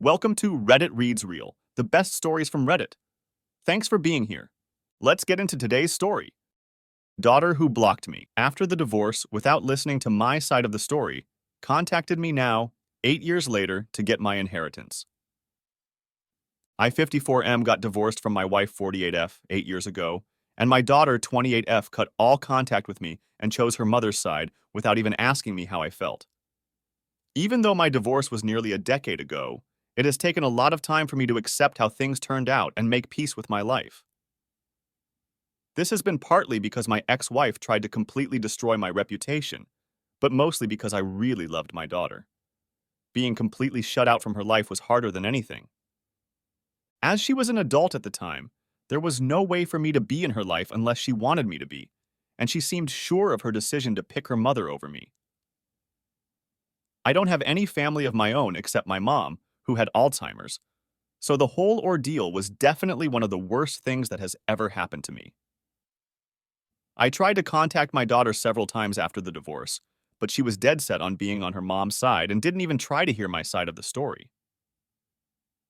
Welcome to Reddit Reads Reel, the best stories from Reddit. Thanks for being here. Let's get into today's story. Daughter who blocked me after the divorce without listening to my side of the story contacted me now, 8 years later, to get my inheritance. I 54M got divorced from my wife 48F 8 years ago, and my daughter 28F cut all contact with me and chose her mother's side without even asking me how I felt. Even though my divorce was nearly a decade ago, it has taken a lot of time for me to accept how things turned out and make peace with my life. This has been partly because my ex-wife tried to completely destroy my reputation, but mostly because I really loved my daughter. Being completely shut out from her life was harder than anything. As she was an adult at the time, there was no way for me to be in her life unless she wanted me to be, and she seemed sure of her decision to pick her mother over me. I don't have any family of my own except my mom, who had Alzheimer's, so the whole ordeal was definitely one of the worst things that has ever happened to me. I tried to contact my daughter several times after the divorce, but she was dead set on being on her mom's side and didn't even try to hear my side of the story.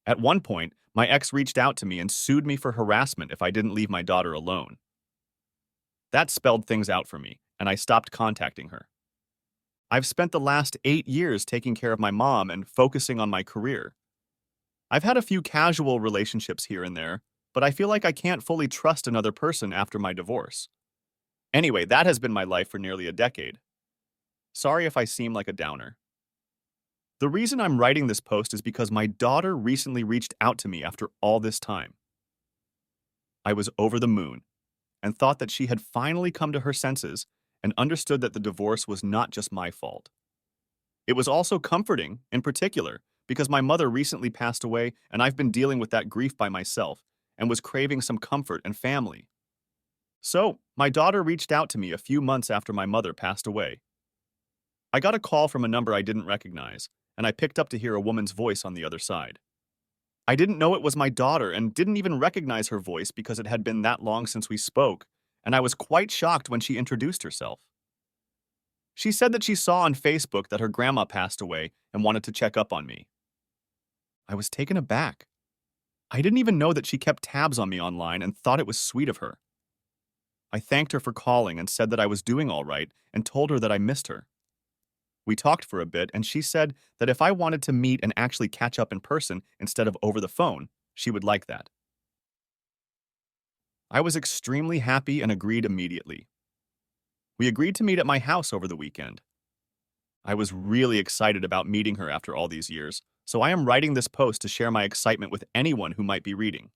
At one point, my ex reached out to me and sued me for harassment if I didn't leave my daughter alone. That spelled things out for me, and I stopped contacting her. I've spent the last 8 years taking care of my mom and focusing on my career. I've had a few casual relationships here and there, but I feel like I can't fully trust another person after my divorce. Anyway, that has been my life for nearly a decade. Sorry if I seem like a downer. The reason I'm writing this post is because my daughter recently reached out to me after all this time. I was over the moon and thought that she had finally come to her senses and understood that the divorce was not just my fault. It was also comforting, in particular, because my mother recently passed away and I've been dealing with that grief by myself and was craving some comfort and family. So, my daughter reached out to me a few months after my mother passed away. I got a call from a number I didn't recognize, and I picked up to hear a woman's voice on the other side. I didn't know it was my daughter and didn't even recognize her voice because it had been that long since we spoke, and I was quite shocked when she introduced herself. She said that she saw on Facebook that her grandma passed away and wanted to check up on me. I was taken aback. I didn't even know that she kept tabs on me online and thought it was sweet of her. I thanked her for calling and said that I was doing all right and told her that I missed her. We talked for a bit and she said that if I wanted to meet and actually catch up in person instead of over the phone, she would like that. I was extremely happy and agreed immediately. We agreed to meet at my house over the weekend. I was really excited about meeting her after all these years, so I am writing this post to share my excitement with anyone who might be reading.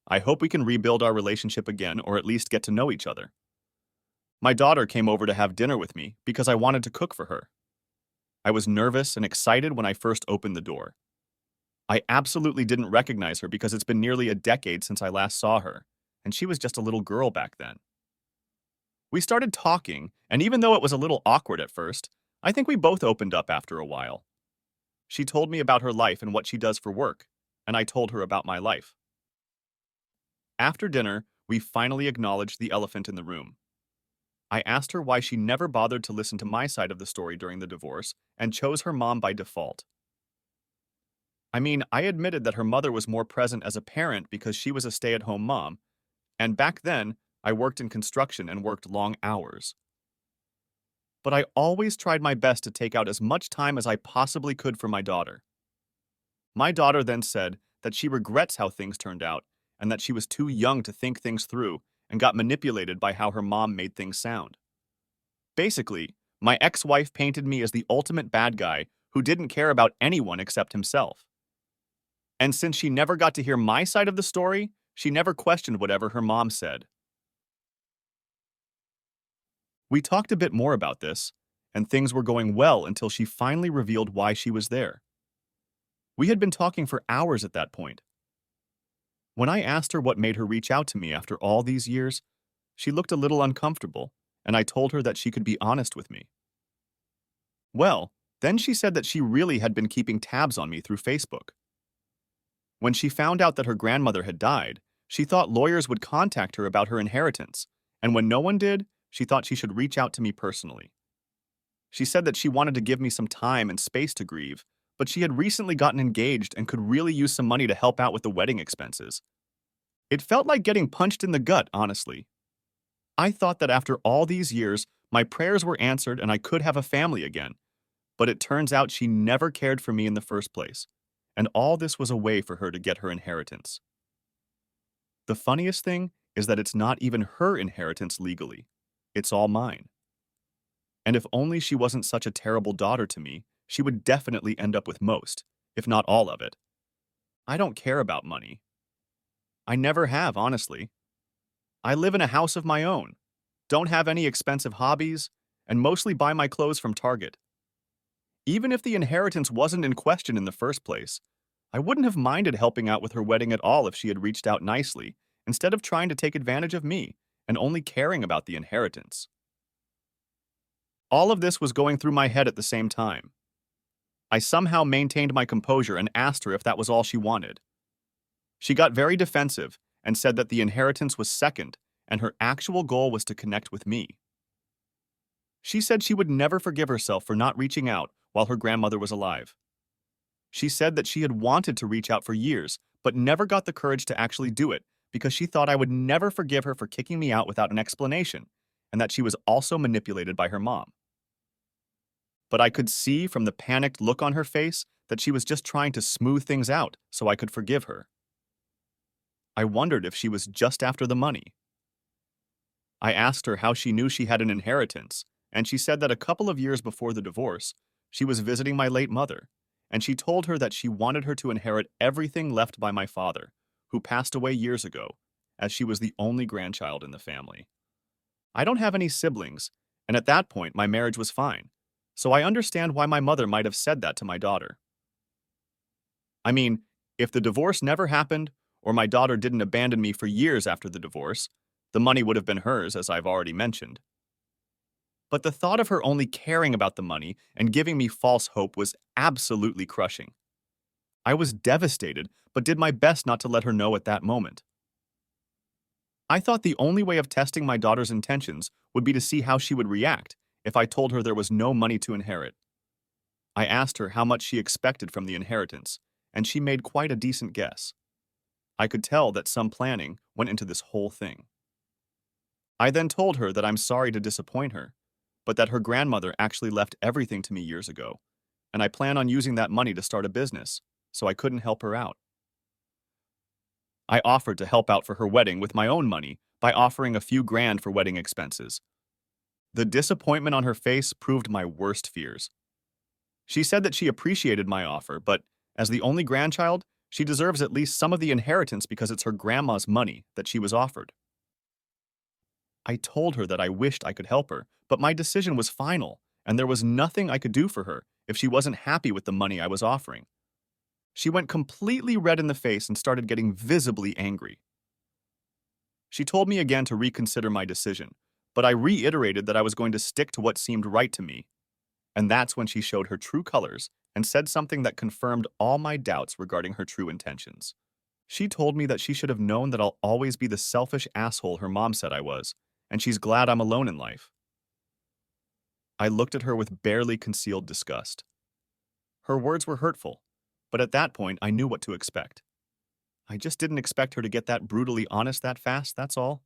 I hope we can rebuild our relationship again or at least get to know each other. My daughter came over to have dinner with me because I wanted to cook for her. I was nervous and excited when I first opened the door. I absolutely didn't recognize her because it's been nearly a decade since I last saw her, and she was just a little girl back then. We started talking, and even though it was a little awkward at first, I think we both opened up after a while. She told me about her life and what she does for work, and I told her about my life. After dinner, we finally acknowledged the elephant in the room. I asked her why she never bothered to listen to my side of the story during the divorce and chose her mom by default. I mean, I admitted that her mother was more present as a parent because she was a stay-at-home mom, and back then, I worked in construction and worked long hours. But I always tried my best to take out as much time as I possibly could for my daughter. My daughter then said that she regrets how things turned out and that she was too young to think things through and got manipulated by how her mom made things sound. Basically, my ex-wife painted me as the ultimate bad guy who didn't care about anyone except himself. And since she never got to hear my side of the story, she never questioned whatever her mom said. We talked a bit more about this, and things were going well until she finally revealed why she was there. We had been talking for hours at that point. When I asked her what made her reach out to me after all these years, she looked a little uncomfortable, and I told her that she could be honest with me. Well, then she said that she really had been keeping tabs on me through Facebook. When she found out that her grandmother had died, she thought lawyers would contact her about her inheritance, and when no one did, she thought she should reach out to me personally. She said that she wanted to give me some time and space to grieve, but she had recently gotten engaged and could really use some money to help out with the wedding expenses. It felt like getting punched in the gut, honestly. I thought that after all these years, my prayers were answered and I could have a family again, but it turns out she never cared for me in the first place, and all this was a way for her to get her inheritance. The funniest thing is that it's not even her inheritance legally. It's all mine. And if only she wasn't such a terrible daughter to me, she would definitely end up with most, if not all of it. I don't care about money. I never have, honestly. I live in a house of my own, don't have any expensive hobbies, and mostly buy my clothes from Target. Even if the inheritance wasn't in question in the first place, I wouldn't have minded helping out with her wedding at all if she had reached out nicely, instead of trying to take advantage of me and only caring about the inheritance. All of this was going through my head at the same time. I somehow maintained my composure and asked her if that was all she wanted. She got very defensive and said that the inheritance was second and her actual goal was to connect with me. She said she would never forgive herself for not reaching out while her grandmother was alive. She said that she had wanted to reach out for years, but never got the courage to actually do it because she thought I would never forgive her for kicking me out without an explanation, and that she was also manipulated by her mom. But I could see from the panicked look on her face that she was just trying to smooth things out so I could forgive her. I wondered if she was just after the money. I asked her how she knew she had an inheritance, and she said that a couple of years before the divorce, she was visiting my late mother, and she told her that she wanted her to inherit everything left by my father, who passed away years ago, as she was the only grandchild in the family. I don't have any siblings, and at that point my marriage was fine, so I understand why my mother might have said that to my daughter. I mean, if the divorce never happened, or my daughter didn't abandon me for years after the divorce, the money would have been hers, as I've already mentioned. But the thought of her only caring about the money and giving me false hope was absolutely crushing. I was devastated, but did my best not to let her know at that moment. I thought the only way of testing my daughter's intentions would be to see how she would react if I told her there was no money to inherit. I asked her how much she expected from the inheritance, and she made quite a decent guess. I could tell that some planning went into this whole thing. I then told her that I'm sorry to disappoint her, but that her grandmother actually left everything to me years ago, and I plan on using that money to start a business, so I couldn't help her out. I offered to help out for her wedding with my own money by offering a few grand for wedding expenses. The disappointment on her face proved my worst fears. She said that she appreciated my offer, but as the only grandchild, she deserves at least some of the inheritance because it's her grandma's money that she was offered. I told her that I wished I could help her, but my decision was final, and there was nothing I could do for her if she wasn't happy with the money I was offering. She went completely red in the face and started getting visibly angry. She told me again to reconsider my decision, but I reiterated that I was going to stick to what seemed right to me. And that's when she showed her true colors and said something that confirmed all my doubts regarding her true intentions. She told me that she should have known that I'll always be the selfish asshole her mom said I was, and she's glad I'm alone in life. I looked at her with barely concealed disgust. Her words were hurtful, but at that point I knew what to expect. I just didn't expect her to get that brutally honest that fast, that's all.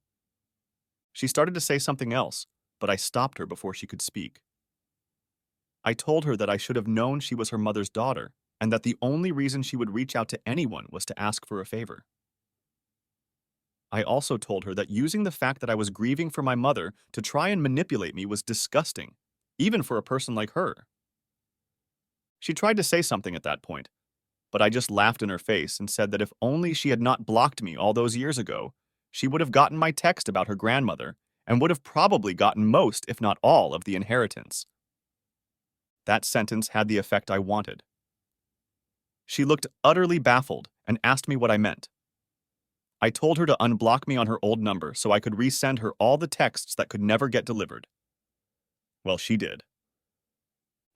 She started to say something else, but I stopped her before she could speak. I told her that I should have known she was her mother's daughter, and that the only reason she would reach out to anyone was to ask for a favor. I also told her that using the fact that I was grieving for my mother to try and manipulate me was disgusting, even for a person like her. She tried to say something at that point, but I just laughed in her face and said that if only she had not blocked me all those years ago, she would have gotten my text about her grandmother and would have probably gotten most, if not all, of the inheritance. That sentence had the effect I wanted. She looked utterly baffled and asked me what I meant. I told her to unblock me on her old number so I could resend her all the texts that could never get delivered. Well, she did.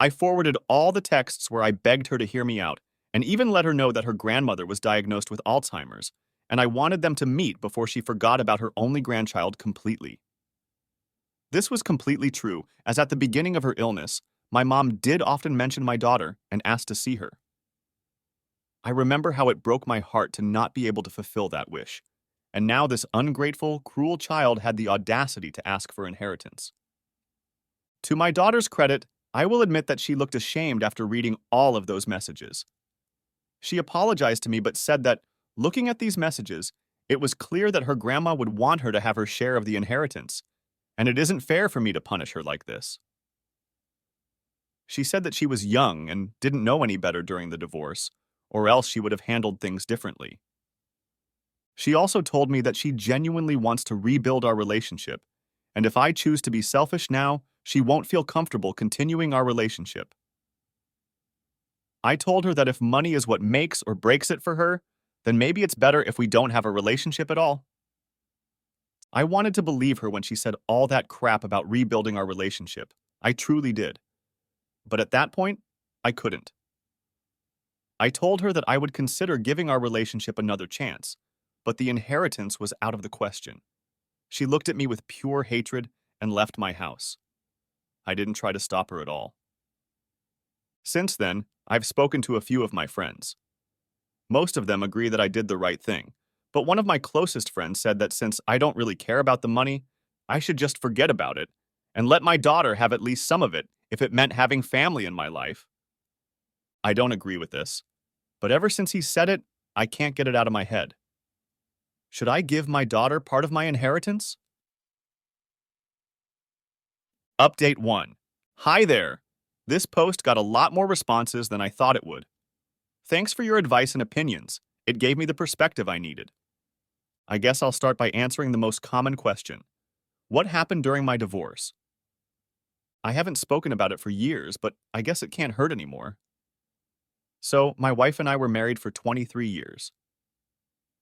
I forwarded all the texts where I begged her to hear me out and even let her know that her grandmother was diagnosed with Alzheimer's, and I wanted them to meet before she forgot about her only grandchild completely. This was completely true, as at the beginning of her illness, my mom did often mention my daughter and asked to see her. I remember how it broke my heart to not be able to fulfill that wish. And now this ungrateful, cruel child had the audacity to ask for inheritance. To my daughter's credit, I will admit that she looked ashamed after reading all of those messages. She apologized to me but said that, looking at these messages, it was clear that her grandma would want her to have her share of the inheritance, and it isn't fair for me to punish her like this. She said that she was young and didn't know any better during the divorce, or else she would have handled things differently. She also told me that she genuinely wants to rebuild our relationship, and if I choose to be selfish now, she won't feel comfortable continuing our relationship. I told her that if money is what makes or breaks it for her, then maybe it's better if we don't have a relationship at all. I wanted to believe her when she said all that crap about rebuilding our relationship. I truly did. But at that point, I couldn't. I told her that I would consider giving our relationship another chance, but the inheritance was out of the question. She looked at me with pure hatred and left my house. I didn't try to stop her at all. Since then, I've spoken to a few of my friends. Most of them agree that I did the right thing, but one of my closest friends said that since I don't really care about the money, I should just forget about it and let my daughter have at least some of it if it meant having family in my life. I don't agree with this, but ever since he said it, I can't get it out of my head. Should I give my daughter part of my inheritance? Update 1. Hi there. This post got a lot more responses than I thought it would. Thanks for your advice and opinions. It gave me the perspective I needed. I guess I'll start by answering the most common question. What happened during my divorce? I haven't spoken about it for years, but I guess it can't hurt anymore. So, my wife and I were married for 23 years.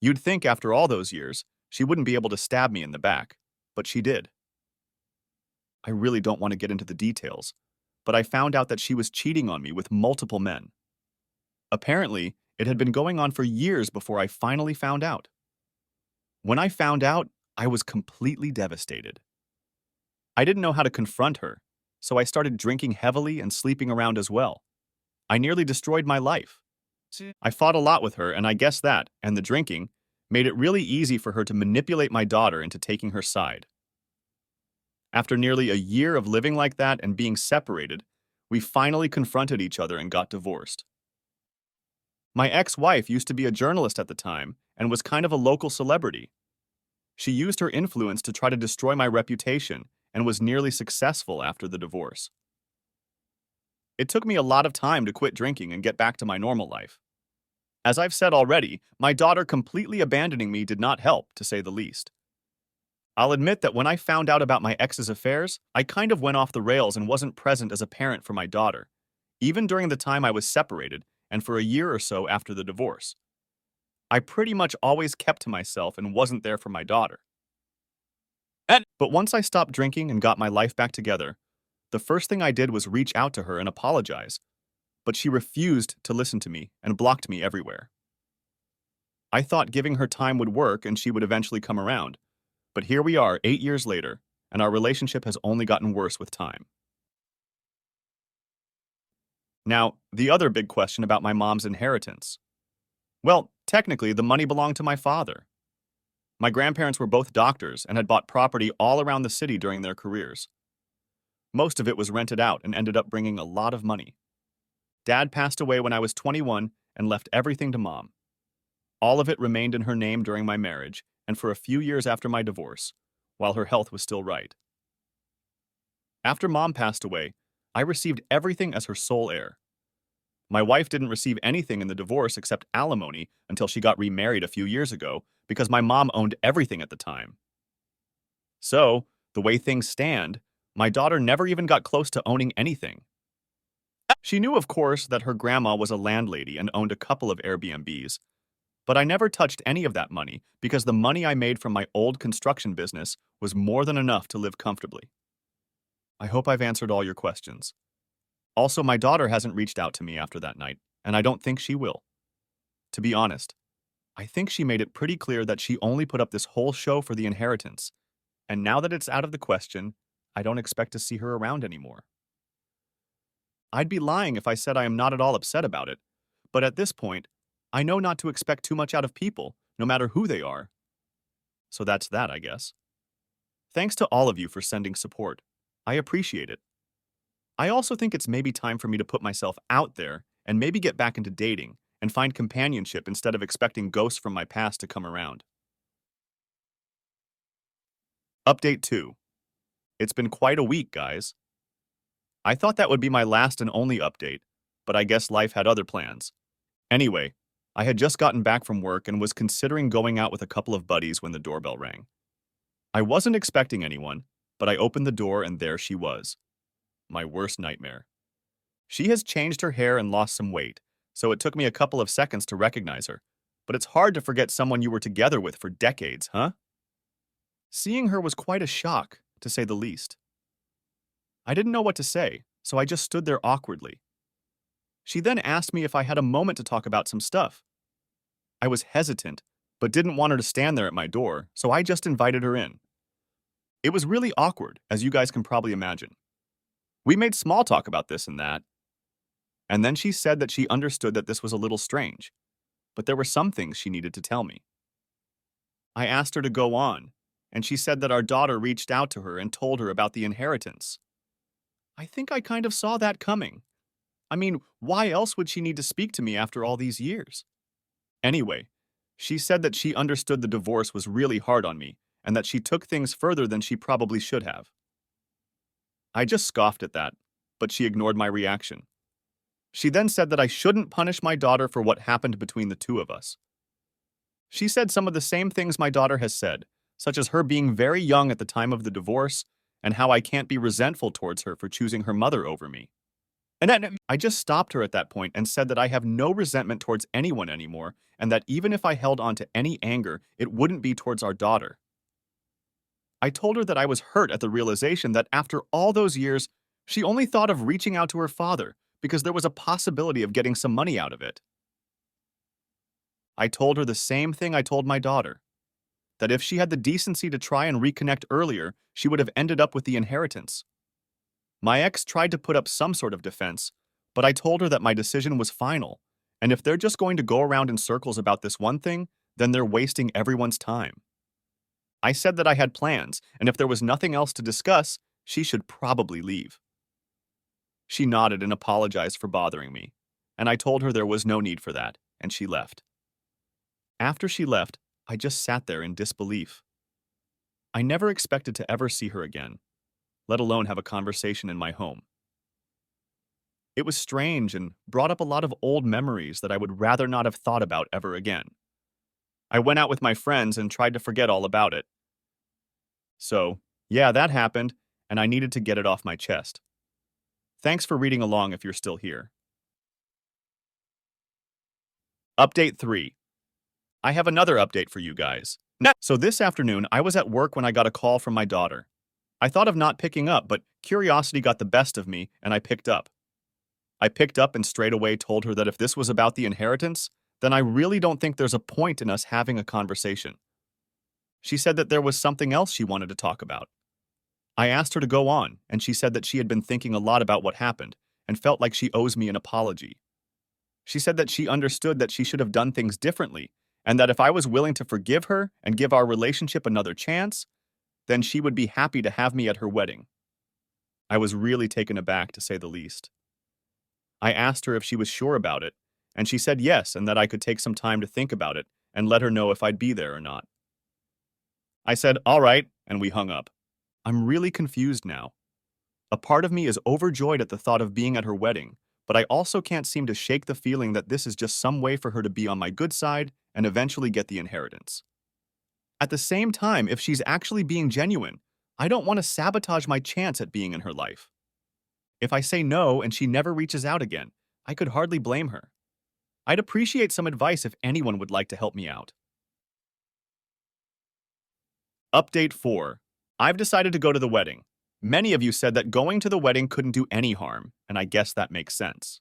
You'd think after all those years, she wouldn't be able to stab me in the back, but she did. I really don't want to get into the details, but I found out that she was cheating on me with multiple men. Apparently, it had been going on for years before I finally found out. When I found out, I was completely devastated. I didn't know how to confront her, so I started drinking heavily and sleeping around as well. I nearly destroyed my life. I fought a lot with her, and I guess that, and the drinking, made it really easy for her to manipulate my daughter into taking her side. After nearly a year of living like that and being separated, we finally confronted each other and got divorced. My ex-wife used to be a journalist at the time and was kind of a local celebrity. She used her influence to try to destroy my reputation and was nearly successful after the divorce. It took me a lot of time to quit drinking and get back to my normal life. As I've said already, my daughter completely abandoning me did not help, to say the least. I'll admit that when I found out about my ex's affairs, I kind of went off the rails and wasn't present as a parent for my daughter, even during the time I was separated and for a year or so after the divorce. I pretty much always kept to myself and wasn't there for my daughter. But once I stopped drinking and got my life back together, the first thing I did was reach out to her and apologize, but she refused to listen to me and blocked me everywhere. I thought giving her time would work and she would eventually come around, but here we are 8 years later, and our relationship has only gotten worse with time. Now, the other big question about my mom's inheritance. Well, technically, the money belonged to my father. My grandparents were both doctors and had bought property all around the city during their careers. Most of it was rented out and ended up bringing a lot of money. Dad passed away when I was 21 and left everything to Mom. All of it remained in her name during my marriage and for a few years after my divorce, while her health was still right. After Mom passed away, I received everything as her sole heir. My wife didn't receive anything in the divorce except alimony until she got remarried a few years ago because my mom owned everything at the time. So, the way things stand, my daughter never even got close to owning anything. She knew, of course, that her grandma was a landlady and owned a couple of Airbnbs, but I never touched any of that money because the money I made from my old construction business was more than enough to live comfortably. I hope I've answered all your questions. Also, my daughter hasn't reached out to me after that night, and I don't think she will. To be honest, I think she made it pretty clear that she only put up this whole show for the inheritance, and now that it's out of the question, I don't expect to see her around anymore. I'd be lying if I said I am not at all upset about it, but at this point, I know not to expect too much out of people, no matter who they are. So that's that, I guess. Thanks to all of you for sending support. I appreciate it. I also think it's maybe time for me to put myself out there and maybe get back into dating and find companionship instead of expecting ghosts from my past to come around. Update 2. It's been quite a week, guys. I thought that would be my last and only update, but I guess life had other plans. Anyway, I had just gotten back from work and was considering going out with a couple of buddies when the doorbell rang. I wasn't expecting anyone, but I opened the door and there she was. My worst nightmare. She has changed her hair and lost some weight, so it took me a couple of seconds to recognize her. But it's hard to forget someone you were together with for decades, huh? Seeing her was quite a shock, to say the least. I didn't know what to say, so I just stood there awkwardly. She then asked me if I had a moment to talk about some stuff. I was hesitant, but didn't want her to stand there at my door, so I just invited her in. It was really awkward, as you guys can probably imagine. We made small talk about this and that, and then she said that she understood that this was a little strange, but there were some things she needed to tell me. I asked her to go on, and she said that our daughter reached out to her and told her about the inheritance. I think I kind of saw that coming. I mean, why else would she need to speak to me after all these years? Anyway, she said that she understood the divorce was really hard on me and that she took things further than she probably should have. I just scoffed at that, but she ignored my reaction. She then said that I shouldn't punish my daughter for what happened between the two of us. She said some of the same things my daughter has said, such as her being very young at the time of the divorce and how I can't be resentful towards her for choosing her mother over me. And then I just stopped her at that point and said that I have no resentment towards anyone anymore and that even if I held on to any anger, it wouldn't be towards our daughter. I told her that I was hurt at the realization that after all those years, she only thought of reaching out to her father because there was a possibility of getting some money out of it. I told her the same thing I told my daughter, that if she had the decency to try and reconnect earlier, she would have ended up with the inheritance. My ex tried to put up some sort of defense, but I told her that my decision was final, and if they're just going to go around in circles about this one thing, then they're wasting everyone's time. I said that I had plans, and if there was nothing else to discuss, she should probably leave. She nodded and apologized for bothering me, and I told her there was no need for that, and she left. After she left, I just sat there in disbelief. I never expected to ever see her again, let alone have a conversation in my home. It was strange and brought up a lot of old memories that I would rather not have thought about ever again. I went out with my friends and tried to forget all about it. So, yeah, that happened, and I needed to get it off my chest. Thanks for reading along if you're still here. Update 3. I have another update for you guys. So this afternoon, I was at work when I got a call from my daughter. I thought of not picking up, but curiosity got the best of me, and I picked up. I picked up and straight away told her that if this was about the inheritance, then I really don't think there's a point in us having a conversation. She said that there was something else she wanted to talk about. I asked her to go on, and she said that she had been thinking a lot about what happened and felt like she owes me an apology. She said that she understood that she should have done things differently, and that if I was willing to forgive her and give our relationship another chance, then she would be happy to have me at her wedding. I was really taken aback, to say the least. I asked her if she was sure about it, and she said yes and that I could take some time to think about it and let her know if I'd be there or not. I said, all right, and we hung up. I'm really confused now. A part of me is overjoyed at the thought of being at her wedding, but I also can't seem to shake the feeling that this is just some way for her to be on my good side and eventually get the inheritance. At the same time, if she's actually being genuine, I don't want to sabotage my chance at being in her life. If I say no and she never reaches out again, I could hardly blame her. I'd appreciate some advice if anyone would like to help me out. Update 4. I've decided to go to the wedding. Many of you said that going to the wedding couldn't do any harm, and I guess that makes sense.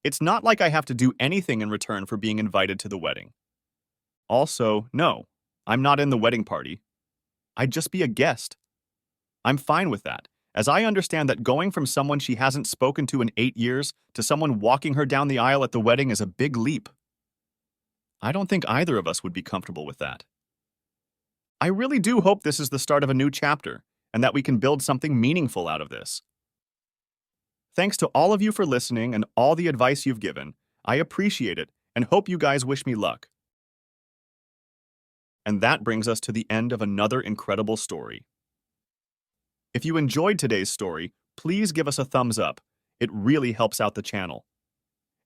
It's not like I have to do anything in return for being invited to the wedding. Also, no, I'm not in the wedding party. I'd just be a guest. I'm fine with that, as I understand that going from someone she hasn't spoken to in 8 years to someone walking her down the aisle at the wedding is a big leap. I don't think either of us would be comfortable with that. I really do hope this is the start of a new chapter and that we can build something meaningful out of this. Thanks to all of you for listening and all the advice you've given. I appreciate it and hope you guys wish me luck. And that brings us to the end of another incredible story. If you enjoyed today's story, please give us a thumbs up. It really helps out the channel.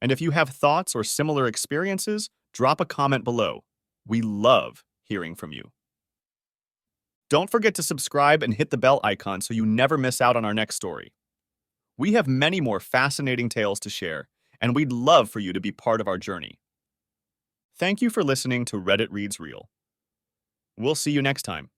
And if you have thoughts or similar experiences, drop a comment below. We love hearing from you. Don't forget to subscribe and hit the bell icon so you never miss out on our next story. We have many more fascinating tales to share, and we'd love for you to be part of our journey. Thank you for listening to Reddit Reads Real. We'll see you next time.